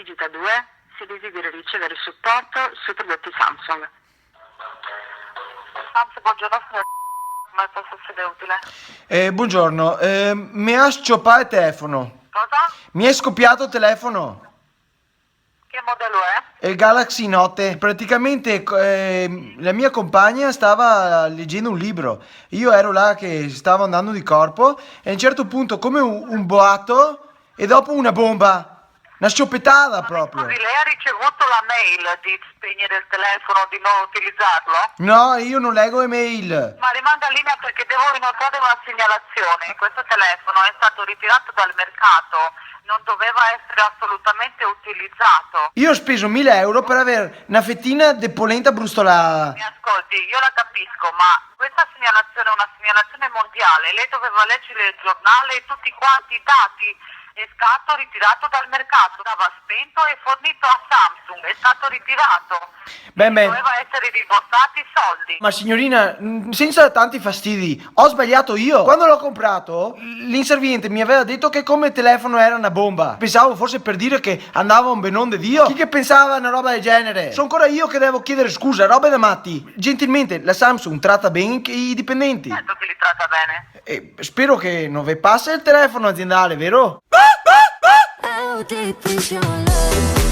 digita 2 se desidera ricevere supporto sui prodotti Samsung. Samsung, buongiorno, signor. Come posso essere utile? Buongiorno, mi ha scioppato il telefono. Cosa? Mi è scoppiato il telefono. Che modello è? Il Galaxy Note. Praticamente la mia compagna stava leggendo un libro. Io ero là che stavo andando di corpo e a un certo punto come un boato e dopo una bomba. Una scioppettata proprio. Scusi, lei ha ricevuto la mail di spegnere il telefono, di non utilizzarlo? No, io non leggo email. Ma rimanga in linea perché devo inoltrare una segnalazione. Questo telefono è stato ritirato dal mercato, non doveva essere assolutamente utilizzato. Io ho speso 1000 euro per avere una fettina di polenta brustolata. Mi ascolti, io la capisco, ma questa segnalazione è una segnalazione mondiale. Lei doveva leggere il giornale e tutti quanti i dati. È stato ritirato dal mercato, stava spento e fornito a Samsung, è stato ritirato. Beh. Doveva essere rimborsati i soldi. Ma signorina, senza tanti fastidi, ho sbagliato io. Quando l'ho comprato, l'inserviente mi aveva detto che come telefono era una bomba. Pensavo forse per dire che andava un benon di Dio. Chi che pensava a una roba del genere? Sono ancora io che devo chiedere scusa, roba da matti. Gentilmente, la Samsung tratta bene i dipendenti. Certo che li tratta bene. E spero che non vi passa il telefono aziendale, vero? How deep is your love?